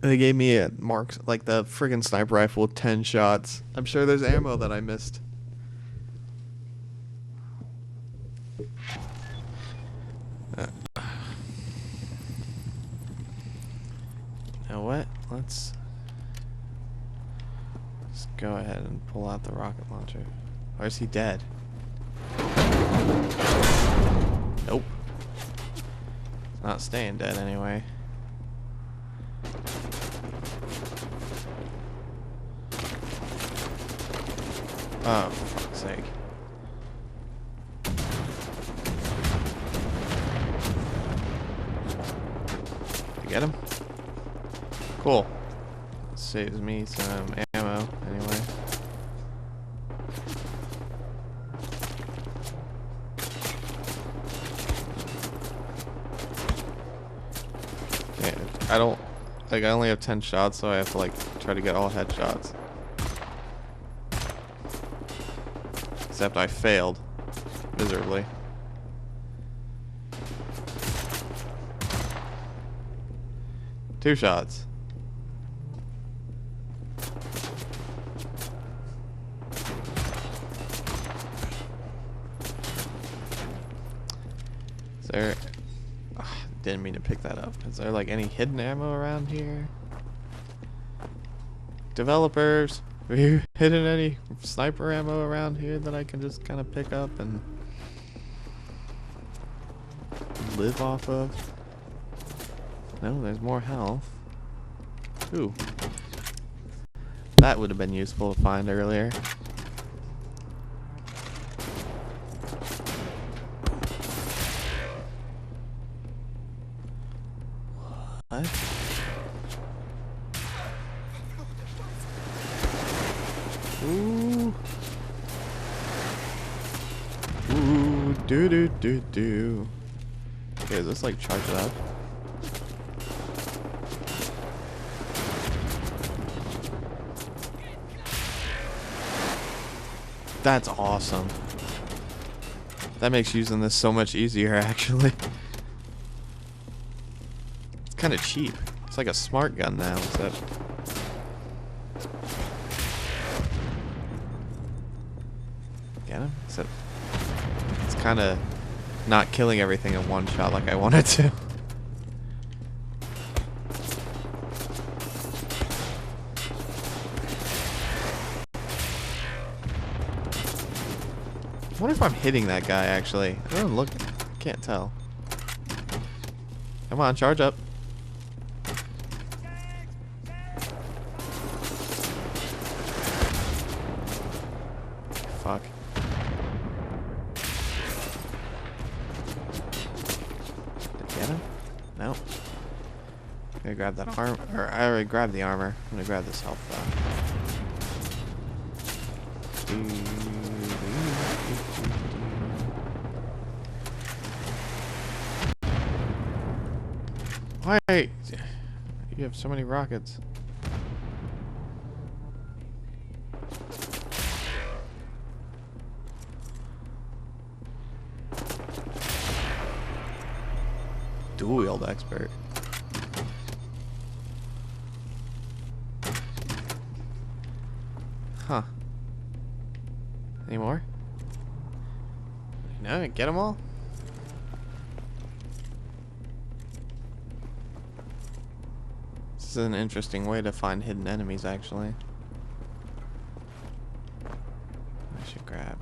They gave me a marks like the friggin' sniper rifle with 10 shots. I'm sure there's ammo that I missed. You know what? Let's go ahead and pull out the rocket launcher. Or is he dead? Nope. It's not staying dead anyway. Oh, for fuck's sake. Did you get him? Cool. Saves me some ammo anyway. Yeah, I don't like I only have 10 shots, so I have to like try to get all headshots. Except I failed miserably. Two shots. Is there... didn't mean to pick that up. Is there like any hidden ammo around here? Developers, have you hidden any sniper ammo around here that I can just kind of pick up and live off of? No, there's more health. Ooh. That would have been useful to find earlier. What? Ooh. Ooh, do. Okay, is this like charged up? That's awesome. That makes using this so much easier, actually. It's kind of cheap. It's like a smart gun now, except... Get him? Except... It's kind of not killing everything in one shot like I wanted to. I wonder if I'm hitting that guy, actually. I don't look... Can't tell. Come on, charge up. Fuck. Did I get him? No. I'm gonna grab that armor. Or I already grabbed the armor. I'm gonna grab this health, though. Why? You have so many rockets. Dual wield expert. Huh. Any more? No, get them all? This is an interesting way to find hidden enemies, actually. I should grab.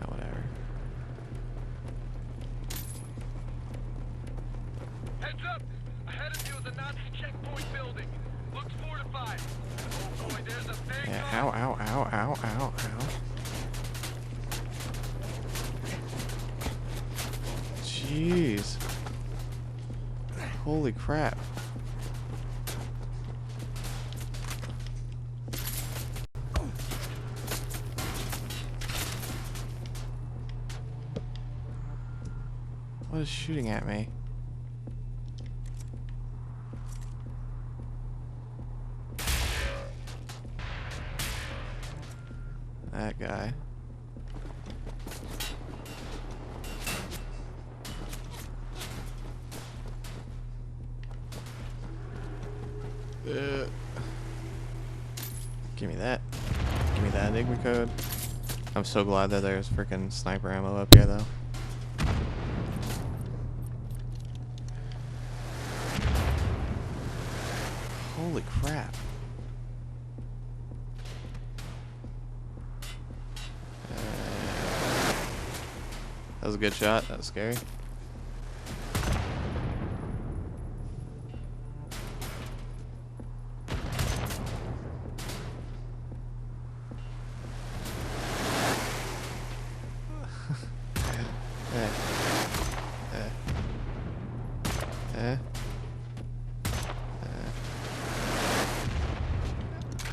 Whatever. Heads up! Ahead of you is a Nazi checkpoint building. Looks fortified. Oh boy, there's a big... Yeah, ow. Jeez. Holy crap. What is shooting at me? That guy. Give me that. Give me that Enigma code. I'm so glad that there's freaking sniper ammo up here, though. Holy crap. That was a good shot. That was scary.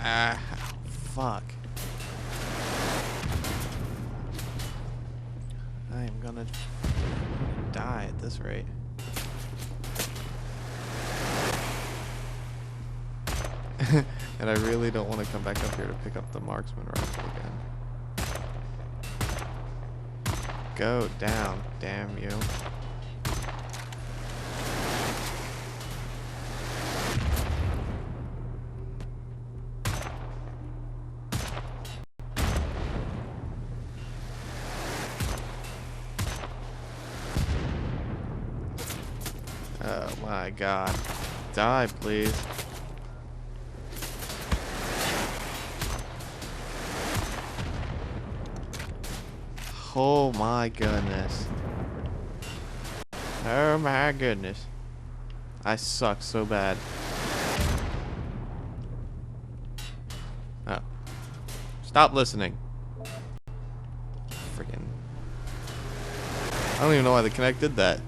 Ah, fuck. I am gonna die at this rate. And I really don't want to come back up here to pick up the marksman rifle again. Go down, damn you. Oh my god. Die, please. Oh my goodness. Oh my goodness. I suck so bad. Oh. Stop listening. Freaking. I don't even know why the Kinect did that.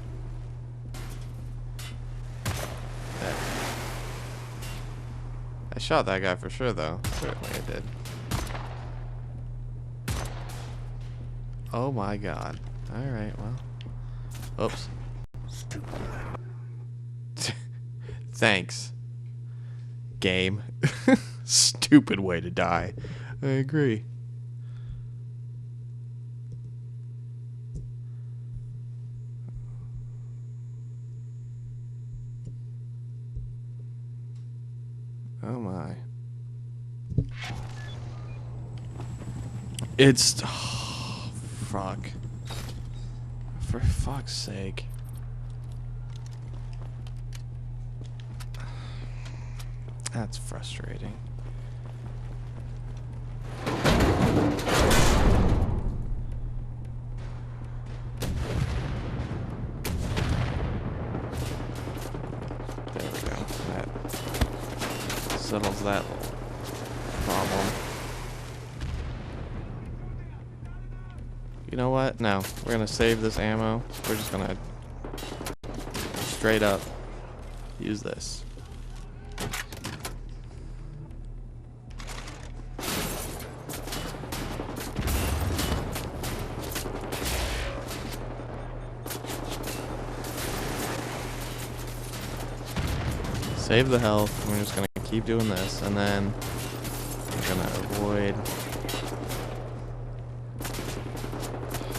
I shot that guy for sure, though. Certainly I did. Oh my god. Alright, well. Oops. Thanks. Game. Stupid way to die. I agree. Oh my. It's... Oh, fuck. For fuck's sake. That's frustrating. There we go. That settles that little problem. You know what? No. We're gonna save this ammo. We're just gonna straight up use this. Save the health. We're just gonna keep doing this, and then we're gonna avoid.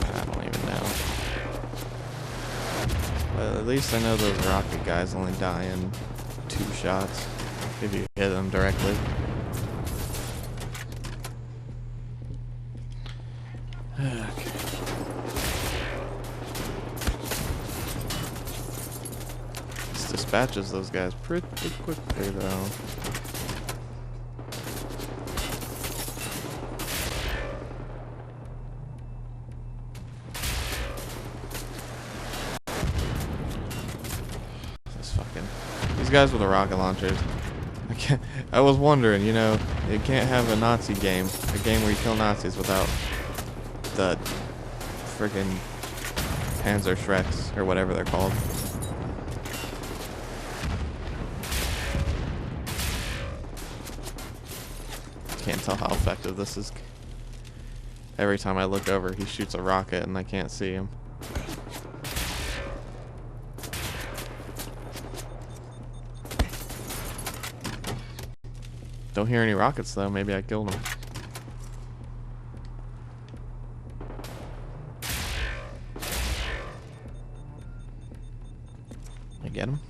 I don't even know. But at least I know those rocket guys only die in 2 shots if you hit them directly. Okay. This dispatches those guys pretty quickly, though. These guys with the rocket launchers. I was wondering, you know, you can't have a Nazi game, a game where you kill Nazis without the friggin' Panzer Shreks, or whatever they're called. Can't tell how effective this is. Every time I look over, he shoots a rocket and I can't see him. Don't hear any rockets though, maybe I killed him. I get him?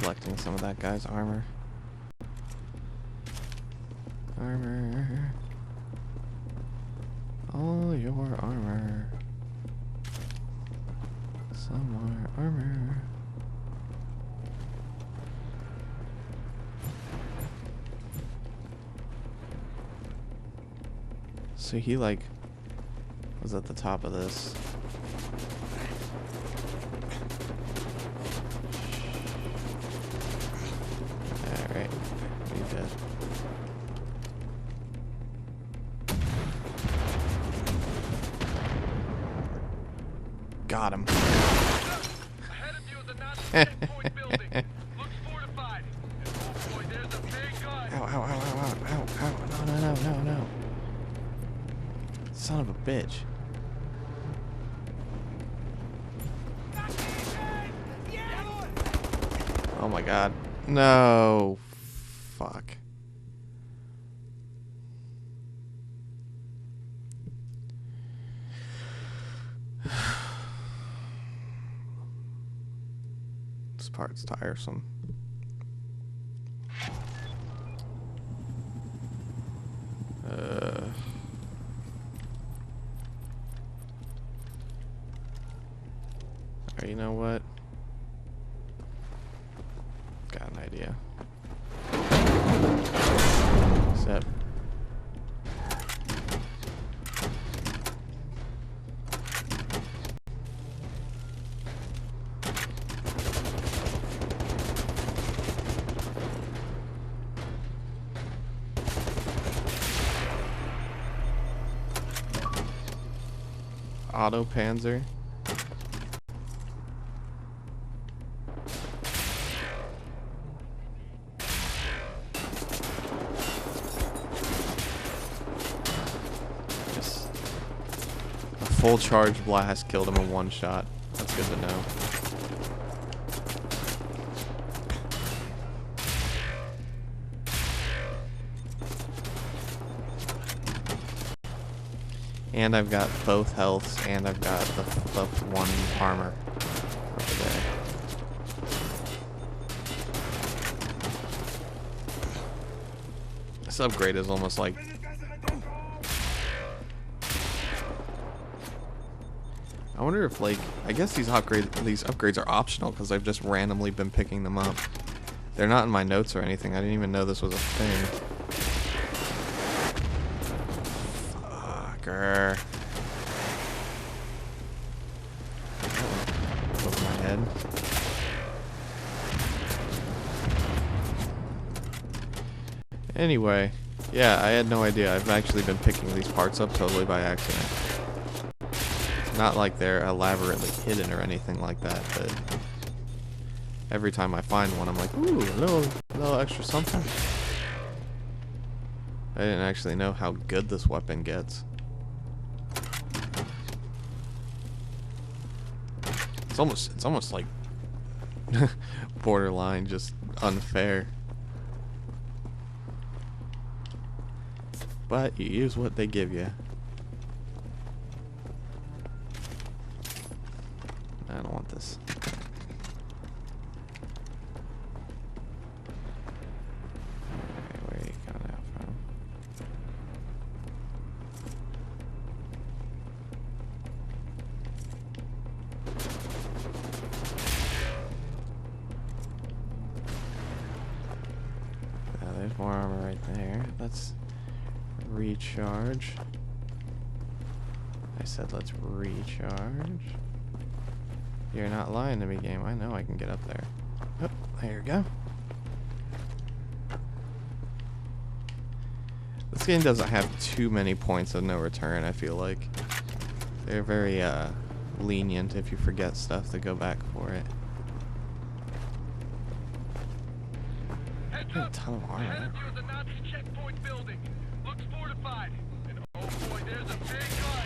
collecting some of that guy's armor. Armor. All your armor. Some more armor. So he like was at the top of this. Alright, we did. Got him. Ahead of you is a Nazi checkpoint building. Looks fortified. And oh boy, there's a big gun. Ow, ow, ow, ow, ow, ow, ow. No, no, no, no, no. Son of a bitch. Oh my god. No. Fuck. This part's tiresome. You know what? Got an idea. Except Auto Panzer. Full charge blast killed him in one shot. That's good to know. And I've got both healths, and I've got the one armor over there. This upgrade is almost like I wonder if, like, I guess these upgrades are optional because I've just randomly been picking them up. They're not in my notes or anything. I didn't even know this was a thing. Fucker. Over my head. Anyway, yeah, I had no idea. I've actually been picking these parts up totally by accident. Not like they're elaborately hidden or anything like that, but every time I find one, I'm like, ooh, a little extra something. I didn't actually know how good this weapon gets. It's almost like borderline just unfair. But you use what they give you. I don't want this. Okay, where are you coming out from? There's more armor right there. Let's recharge. I said let's recharge. You're not lying to me, game. I know I can get up there. Oh, there you go. This game doesn't have too many points of no return, I feel like. They're very lenient if you forget stuff to go back for it. A ton of armor. The Nazi checkpoint building. Looks fortified. And oh boy, there's a big gun.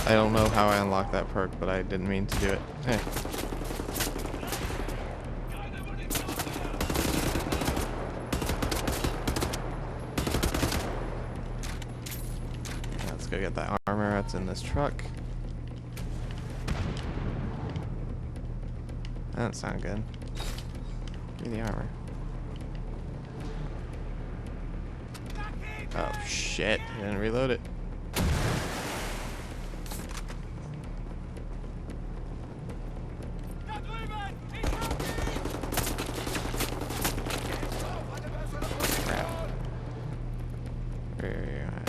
I don't know how I unlocked that perk, but I didn't mean to do it. get that armor that's in this truck. That doesn't sound good. Give me the armor. Oh shit, I didn't reload it. Crap. Where are you at?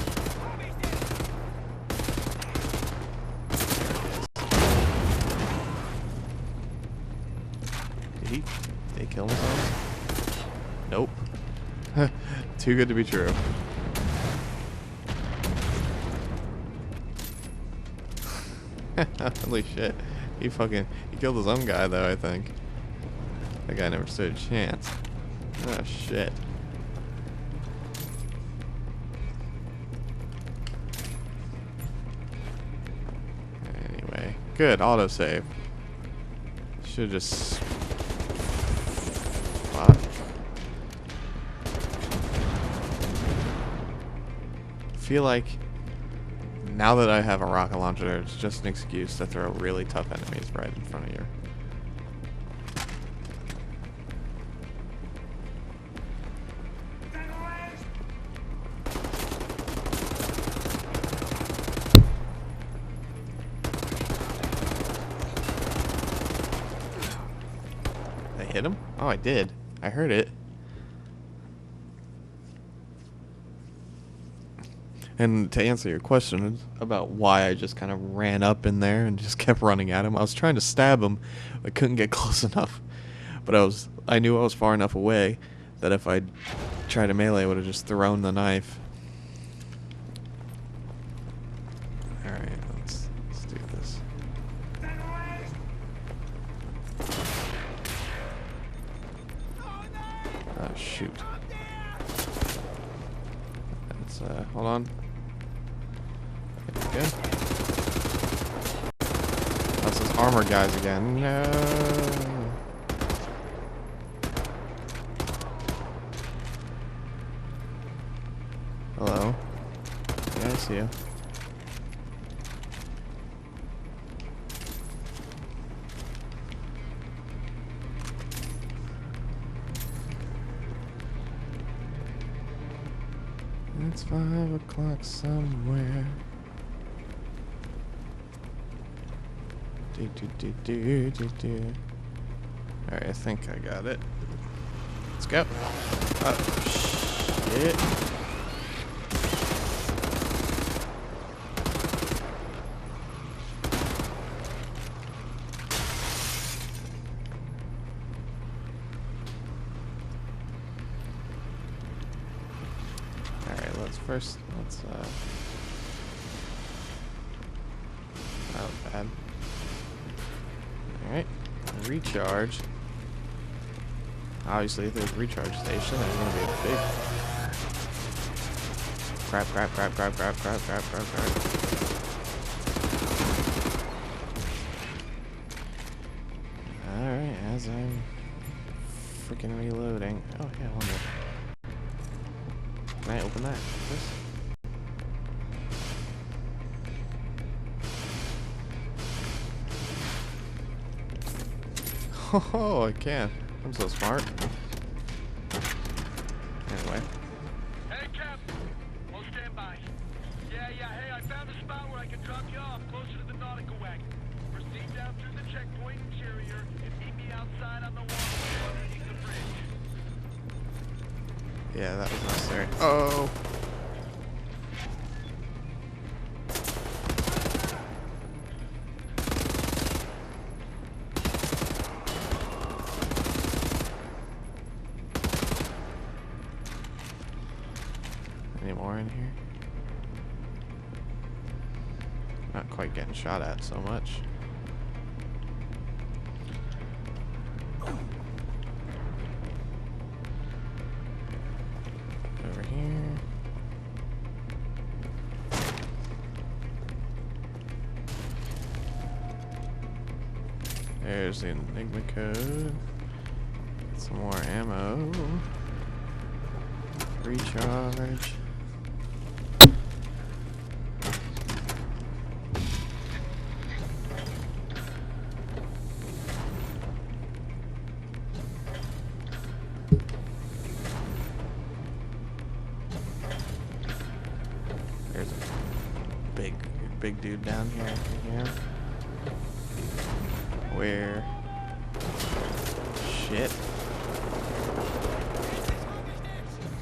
Did they kill themselves? Nope. Too good to be true. Holy shit. He killed his own guy though, I think. That guy never stood a chance. Oh shit. Anyway, good autosave. Should just fuck. Feel like now that I have a rocket launcher, it's just an excuse to throw really tough enemies right in front of you. I hit him? Oh, I did. I heard it. And to answer your question about why I just kind of ran up in there and just kept running at him, I was trying to stab him, but couldn't get close enough. But I knew I was far enough away that if I tried to melee, I would have just thrown the knife. All right, let's do this. Oh shoot. Let's hold on. Good. That's those armor guys again. No. Hello. Yeah, I see you. It's 5 o'clock somewhere. Alright, I think I got it. Let's go. Oh, shit. Alright, let's that was bad. Alright, recharge. Obviously, if there's a recharge station, there's gonna be a big crap. Alright, as I'm freaking reloading. Oh, yeah, I wonder. Can I open that? This? Oh, I can. I'm so smart. Anyway. Hey, Captain. We'll stand by. Yeah, hey, I found a spot where I can drop you off closer to the nautical wagon. Proceed down through the checkpoint interior and meet me outside on the waterway underneath the bridge. Yeah, that was necessary. Oh! Any more in here? Not quite getting shot at so much. Over here. There's the Enigma code. Some more ammo. Recharge. big dude down here. Yeah. Where? Shit.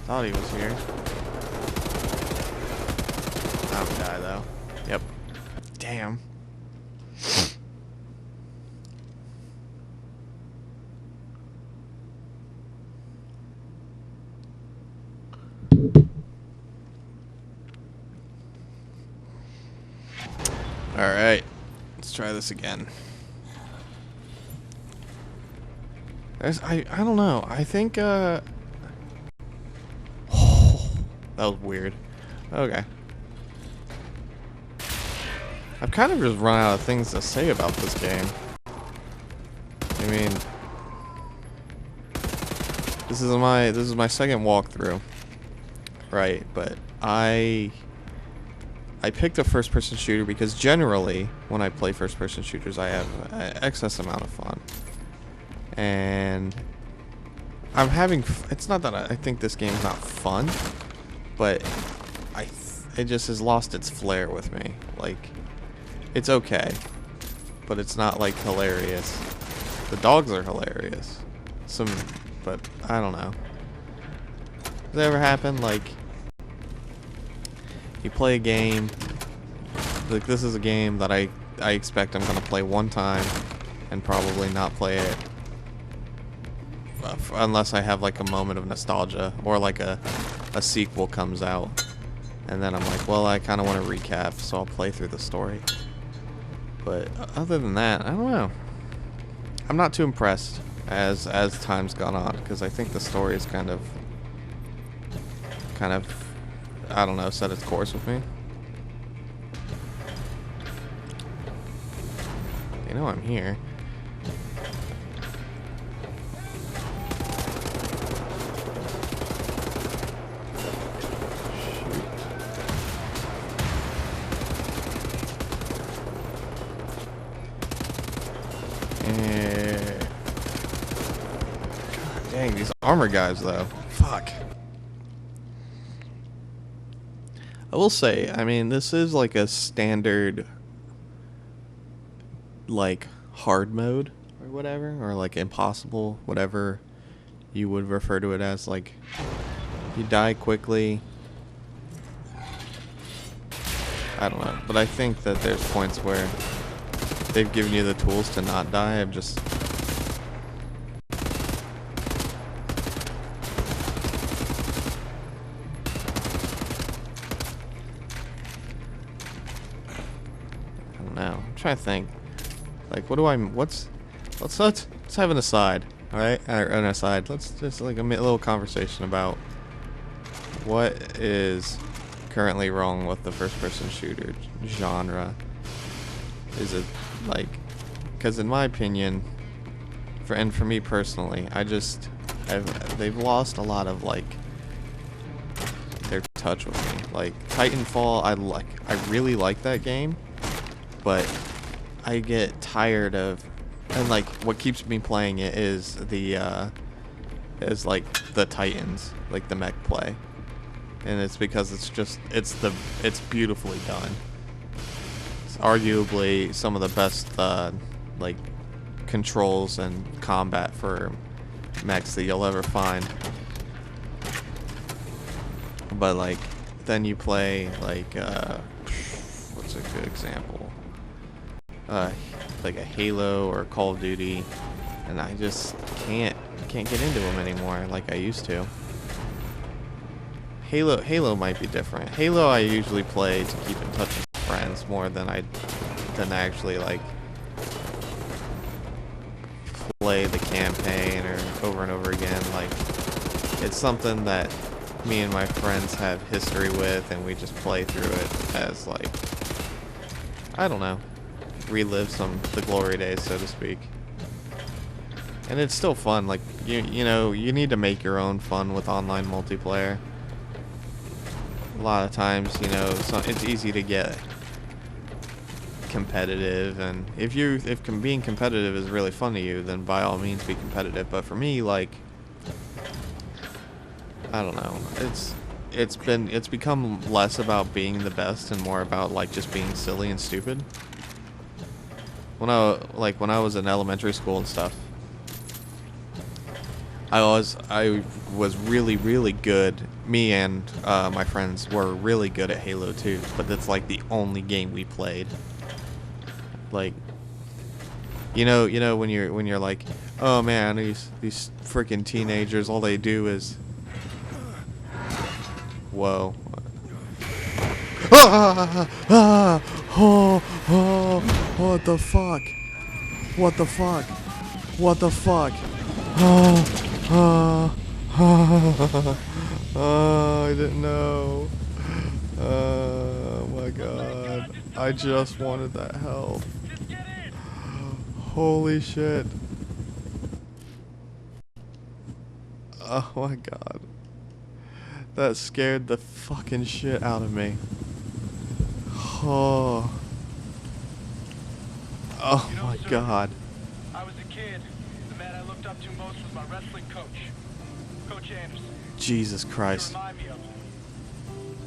Thought he was here. I'll die though. Yep. Damn. Alright, let's try this again. I don't know. I think that was weird. Okay. I've kind of just run out of things to say about this game. I mean, this is my second walkthrough. Right, but I picked a first-person shooter because generally, when I play first-person shooters, I have an excess amount of fun. And I'm having... It's not that I think this game is not fun, but it just has lost its flair with me. Like, it's okay, but it's not, like, hilarious. The dogs are hilarious. But I don't know. Does that ever happen? Like, you play a game, like this is a game that I expect I'm gonna play one time and probably not play it unless I have like a moment of nostalgia or like a sequel comes out, and then I'm like, well, I kind of want to recap, so I'll play through the story. But other than that, I don't know. I'm not too impressed as time's gone on, because I think the story is kind of I don't know, set its course with me. You know I'm here. And God dang, these armor guys though. Fuck. I will say, I mean, this is like a standard, like, hard mode or whatever, or like impossible, whatever you would refer to it as. Like, you die quickly. I don't know, but I think that there's points where they've given you the tools to not die. I've just... I'm trying to think. Like, let's have an aside, alright? An aside. Let's just like a little conversation about what is currently wrong with the first-person shooter genre. Is it like, because in my opinion, for me personally, they've lost a lot of like their touch with me. Like Titanfall, I really like that game, but I get tired of, and like what keeps me playing it is like the Titans, like the mech play, and it's because it's beautifully done. It's arguably some of the best like controls and combat for mechs that you'll ever find. But like then you play like what's a good example? Like a Halo or Call of Duty, and I just can't get into them anymore like I used to. Halo might be different. Halo I usually play to keep in touch with friends more than actually like play the campaign or over and over again. Like, it's something that me and my friends have history with, and we just play through it as like, I don't know, relive the glory days, so to speak. And it's still fun. Like, you know, you need to make your own fun with online multiplayer. A lot of times, you know, it's easy to get competitive, and if being competitive is really fun to you, then by all means be competitive. But for me, like, I don't know, it's become less about being the best and more about like just being silly and stupid. When I was in elementary school and stuff, I was really good. Me and my friends were really good at Halo 2, but that's like the only game we played. Like, you know when you're like, oh man, these freaking teenagers, all they do is, whoa. What the fuck? What the fuck? What the fuck? I didn't know. Oh my god. I just wanted that health. Holy shit. Oh my god. That scared the fucking shit out of me. Oh. Oh my god. I was a kid. The man I looked up to most was my wrestling coach, Coach Anderson. Jesus Christ. To remind me of him.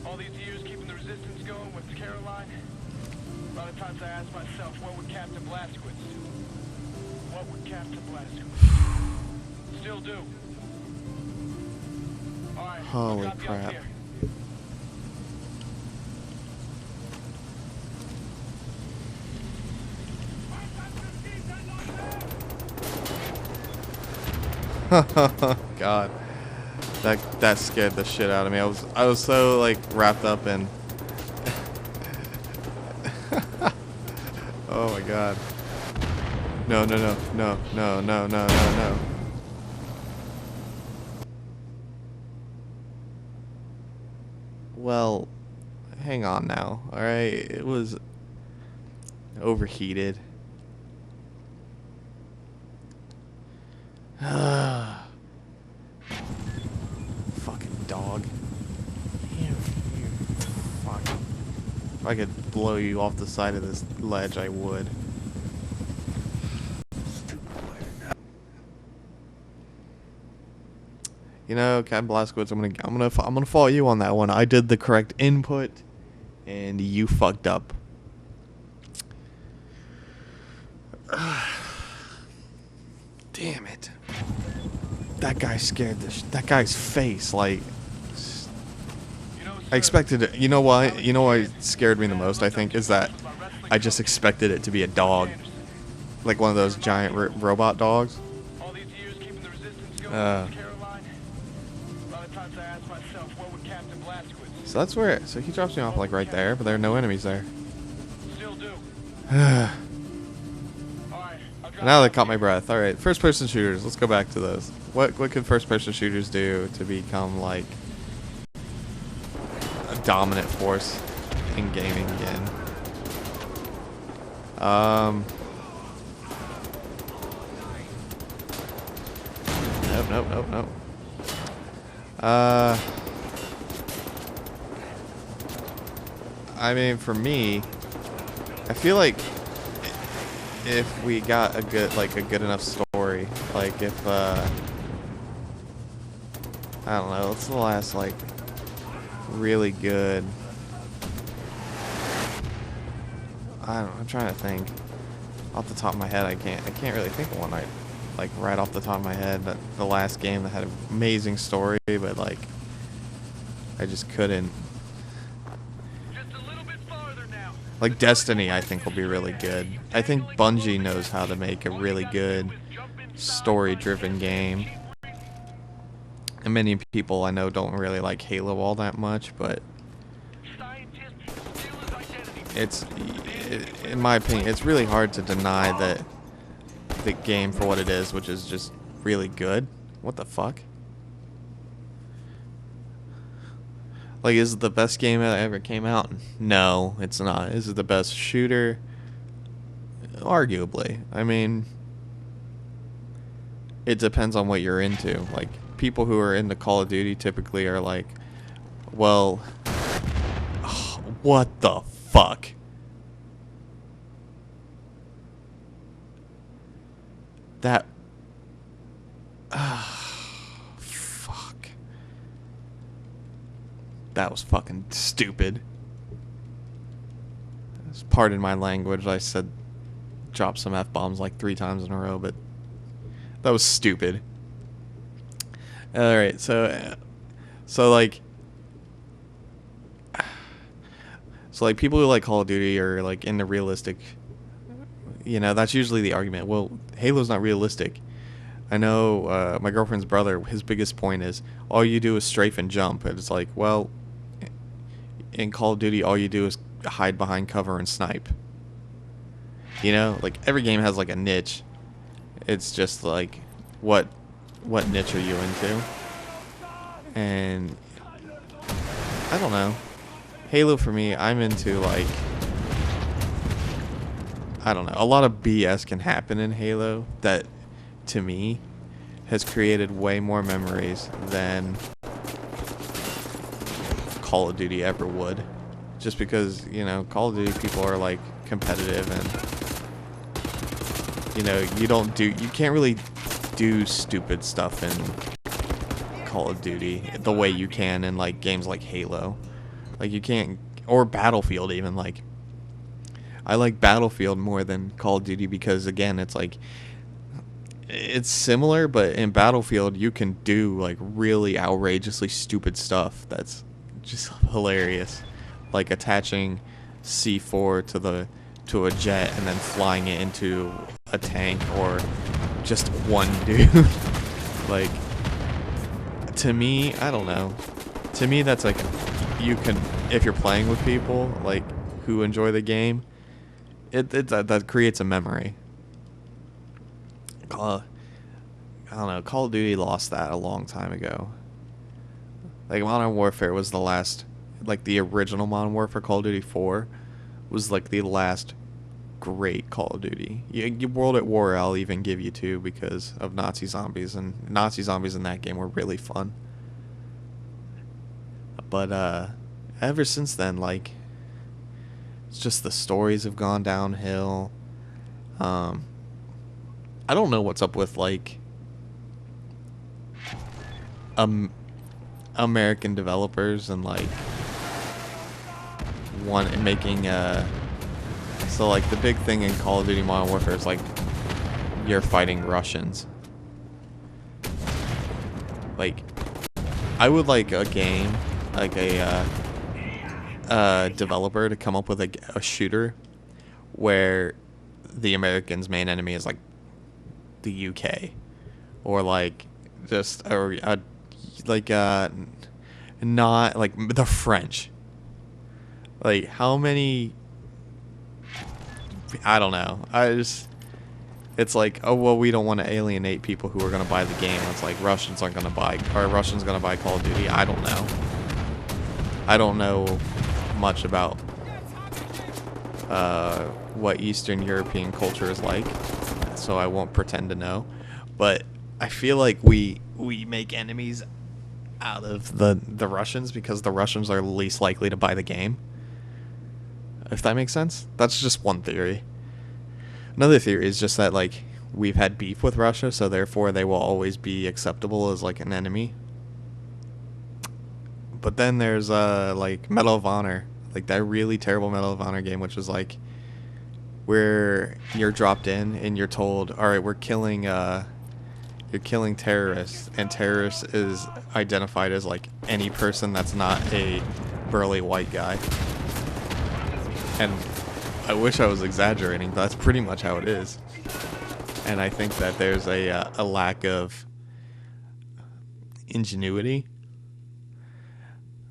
All these years keeping the resistance going with Caroline. A lot of times I ask myself, what would Captain Blazkowicz do? What would Captain Blazkowicz do? Still do. All right. Holy I'll drop you crap. up here. God, that scared the shit out of me. I was so like wrapped up in. Oh my god. No. Well, hang on now. All right, it was overheated. Fucking dog. You fuck. If I could blow you off the side of this ledge, I would. You know, Captain Blazkowicz, I'm gonna follow you on that one. I did the correct input, and you fucked up. Damn it. That guy scared that guy's face, like, I expected it. You know why? You know why it scared me the most, I think, is that I just expected it to be a dog. Like one of those giant robot dogs. All these years keeping the resistance going with Caroline. A lot of times I ask myself, what would Captain Blazkowicz do? So that's where, so he drops me off like right there, but there are no enemies there. Still do. Now that caught my breath. Alright, first person shooters, let's go back to those. What could first person shooters do to become like a dominant force in gaming again? Nope. I mean, for me, I feel like if we got a good enough story, like if I don't know, what's the last like really good, I don't know, I'm trying to think off the top of my head. I can't really think of one right off the top of my head. That the last game that had an amazing story, but like I just couldn't. Like Destiny, I think will be really good. I think Bungie knows how to make a really good story-driven game. And many people I know don't really like Halo all that much, but in my opinion, it's really hard to deny that the game for what it is, which is just really good. What the fuck? Like, is it the best game that ever came out? No, it's not. Is it the best shooter? Arguably. I mean, it depends on what you're into. Like, people who are into Call of Duty typically are like, well, what the fuck? That... fuck. That was fucking stupid. Pardon my language. I said drop some F-bombs like 3 times in a row, but that was stupid. Alright, so like people who like Call of Duty are like into realistic, that's usually the argument. Well, Halo's not realistic. I know my girlfriend's brother, his biggest point is all you do is strafe and jump. And it's like, well, in Call of Duty all you do is hide behind cover and snipe. Like every game has like a niche. It's just like what niche are you into? And I don't know. Halo for me, I'm into like, I don't know. A lot of BS can happen in Halo that to me has created way more memories than Call of Duty ever would. Just because, Call of Duty people are like competitive and you can't really do stupid stuff in Call of Duty the way you can in like games like Halo. Like you can't, or Battlefield even. Like I like Battlefield more than Call of Duty because again it's like it's similar, but in Battlefield you can do like really outrageously stupid stuff that's just hilarious, like attaching C4 to a jet and then flying it into a tank, or just one dude. Like to me, I don't know. To me that's like, you can, if you're playing with people like who enjoy the game, that creates a memory. I don't know, Call of Duty lost that a long time ago. Like Modern Warfare was the last, like the original Modern Warfare, Call of Duty 4 was like the last great Call of Duty. World at War I'll even give you too because of Nazi zombies, and Nazi zombies in that game were really fun. But ever since then, like, it's just the stories have gone downhill. I don't know what's up with like American developers and like making so like the big thing in Call of Duty Modern Warfare is like you're fighting Russians. Like I would like a game, like a developer to come up with a shooter where the Americans' main enemy is like the UK, or like just not like the French. Like how many? I don't know. It's like, oh well, we don't want to alienate people who are gonna buy the game. It's like Russians aren't gonna buy, or Russians gonna buy Call of Duty. I don't know. I don't know much about what Eastern European culture is like, so I won't pretend to know. But I feel like we make enemies out of the Russians because the Russians are least likely to buy the game. If that makes sense. That's just one theory. Another theory is just that like we've had beef with Russia, so therefore they will always be acceptable as like an enemy. But then there's like Medal of Honor, like that really terrible Medal of Honor game, which was like where you're dropped in and you're told, all right, you're killing terrorists, and terrorist is identified as like any person that's not a burly white guy. And I wish I was exaggerating, but that's pretty much how it is. And I think that there's a lack of ingenuity.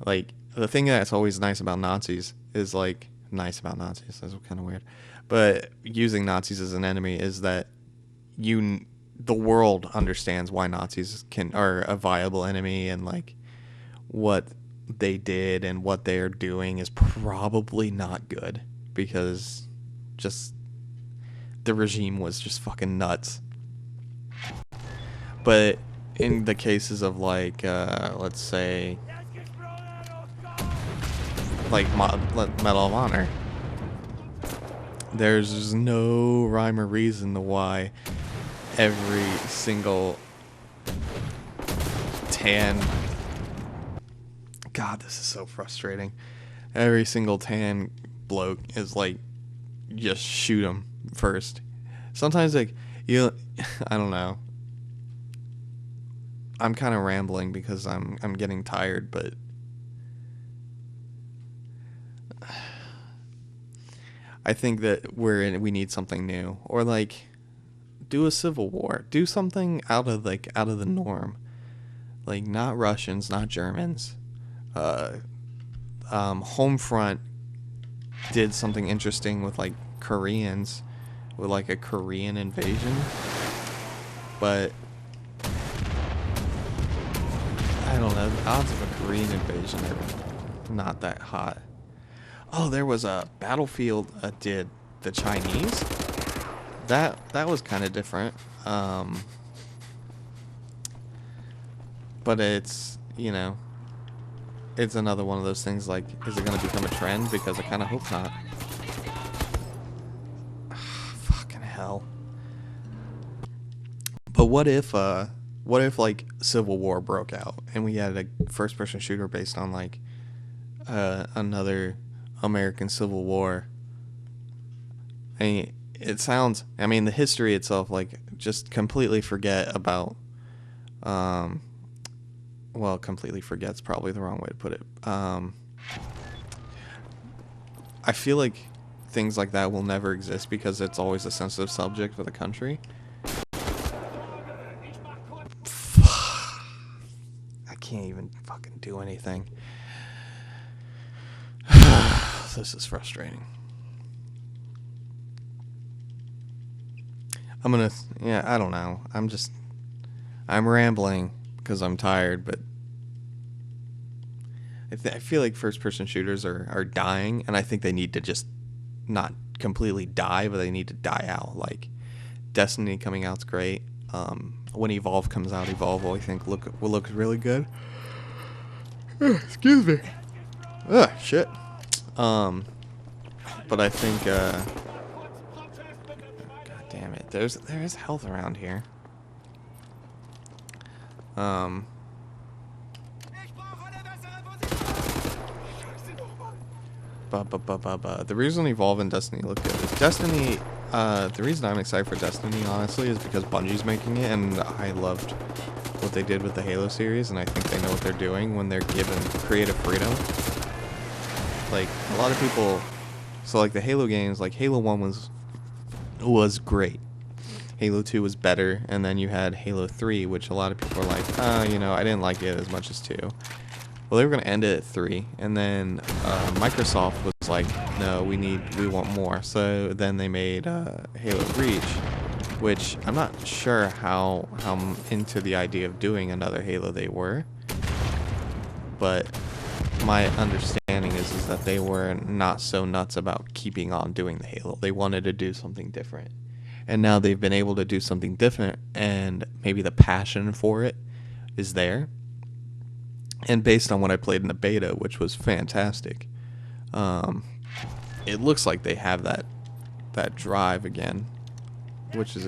Like, the thing that's always nice about Nazis is like, that's kind of weird, but using Nazis as an enemy is that the world understands why Nazis are a viable enemy, and like what they did and what they are doing is probably not good because just the regime was just fucking nuts. But in the cases of like let's say like Medal of Honor, there's no rhyme or reason to why every single tan God, this is so frustrating. Every single tan bloke is like, just shoot him first. Sometimes like you, I don't know. I'm kind of rambling because I'm getting tired, but I think that we need something new, or like do a civil war, do something out of the norm, like not Russians, not Germans. Homefront did something interesting with like Koreans, with like a Korean invasion, but I don't know, the odds of a Korean invasion are not that hot. Oh, there was a Battlefield did the Chinese. That was kind of different. But it's, you know, it's another one of those things like, is it going to become a trend? Because I kind of hope not. Fucking hell. But what if like Civil War broke out and we had a first-person shooter based on like another American Civil War? I mean, the history itself, like, just completely forget about, well, completely forget's probably the wrong way to put it. I feel like things like that will never exist because it's always a sensitive subject for the country. I can't even fucking do anything. This is frustrating. I don't know. I'm rambling because I'm tired, but I feel like first-person shooters are dying, and I think they need to just not completely die, but they need to die out. Like, Destiny coming out's great. When Evolve comes out, Evolve I think will look really good. Excuse me. Ugh, shit. But I think, God damn it, there is health around here. The reason Evolve and Destiny look good is Destiny, the reason I'm excited for Destiny, honestly, is because Bungie's making it, and I loved what they did with the Halo series, and I think they know what they're doing when they're given creative freedom. Like, a lot of people, so like the Halo games, like Halo 1 was great. Halo 2 was better, and then you had Halo 3, which a lot of people are like, I didn't like it as much as 2. Well, they were going to end it at 3, and then Microsoft was like, no, we want more. So then they made Halo Reach, which I'm not sure how into the idea of doing another Halo they were, but my understanding is that they were not so nuts about keeping on doing the Halo. They wanted to do something different. And now they've been able to do something different, and maybe the passion for it is there. And based on what I played in the beta, which was fantastic, it looks like they have that drive again, which is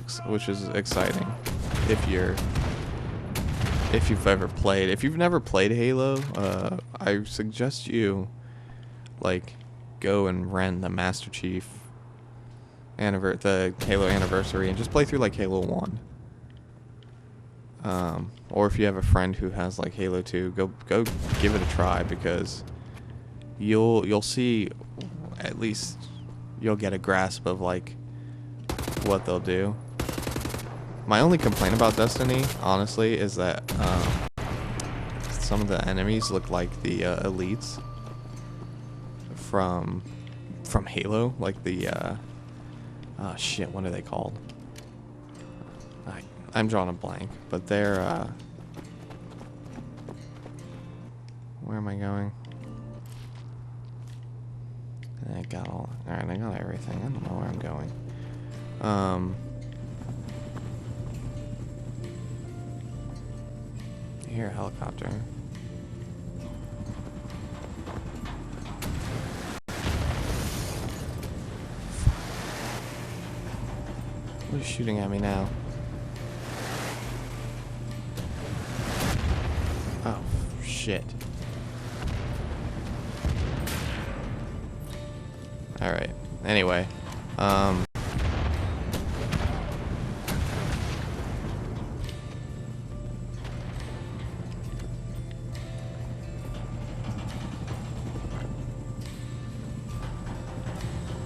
exciting. If you've ever played, if you've never played Halo, I suggest you like go and rent the Master Chief the Halo Anniversary and just play through like Halo 1. Or if you have a friend who has like Halo 2, go give it a try, because you'll see, at least you'll get a grasp of like what they'll do. My only complaint about Destiny, honestly, is that some of the enemies look like the elites from Halo, like the oh shit, what are they called? I'm drawing a blank, but they're where am I going? I got alright, I got everything. I don't know where I'm going. I hear a helicopter. What is shooting at me now? Oh, shit. Alright. Anyway.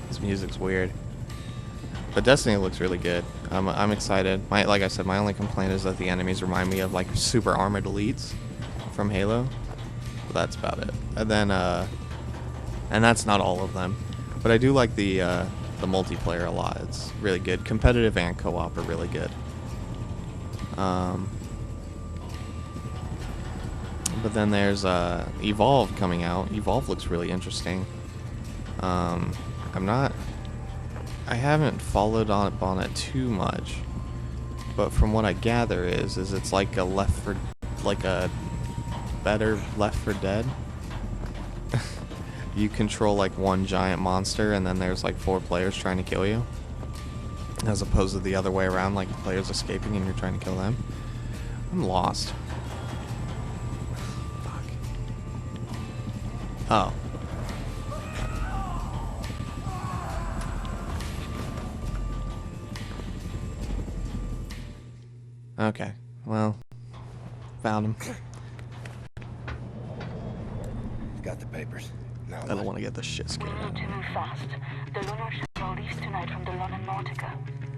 This music's weird. But Destiny looks really good. I'm excited. Like I said, my only complaint is that the enemies remind me of like super armored elites from Halo. But that's about it. And then and that's not all of them. But I do like the multiplayer a lot. It's really good. Competitive and co-op are really good. But then there's Evolve coming out. Evolve looks really interesting. I haven't followed up on it too much, but from what I gather is it's like a better Left 4 Dead. You control like one giant monster, and then there's like 4 players trying to kill you, as opposed to the other way around, like the players escaping and you're trying to kill them. I'm lost. Fuck. Oh. Okay, well, found him. Got the papers. Now I don't want to get this shit scared. We need to move fast. The lunar shuttle leaves tonight from the London Nautica.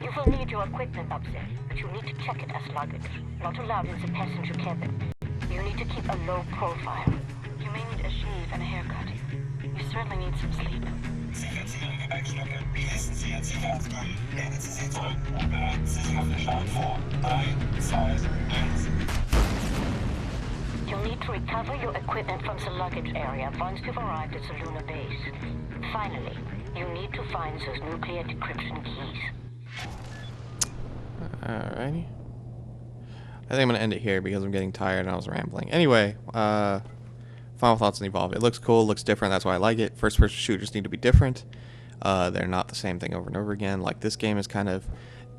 You will need your equipment up there, but you need to check it as luggage. Not allowed in the passenger cabin. You need to keep a low profile. You may need a shave and a haircut. You certainly need some sleep. You'll need to recover your equipment from the luggage area once you've arrived at the lunar base. Finally, you need to find those nuclear decryption keys. Alrighty. I think I'm gonna end it here because I'm getting tired and I was rambling. Anyway, final thoughts on Evolve. It looks cool, looks different, that's why I like it. First-person shooters need to be different. They're not the same thing over and over again. Like, this game is kind of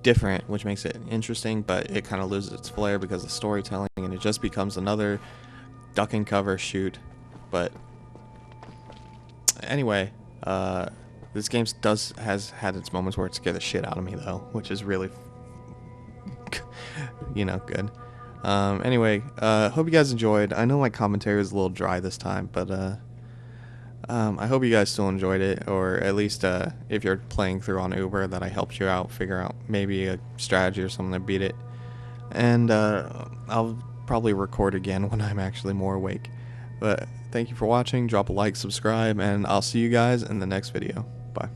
different, which makes it interesting, but it kind of loses its flair because of storytelling, and it just becomes another duck and cover shoot. But anyway, this game has had its moments where it scared the shit out of me, though, which is really, you know, good. Anyway, hope you guys enjoyed. I know my commentary was a little dry this time, but I hope you guys still enjoyed it, or at least if you're playing through on Uber, that I helped you out, figure out maybe a strategy or something to beat it. And I'll probably record again when I'm actually more awake. But thank you for watching, drop a like, subscribe, and I'll see you guys in the next video. Bye.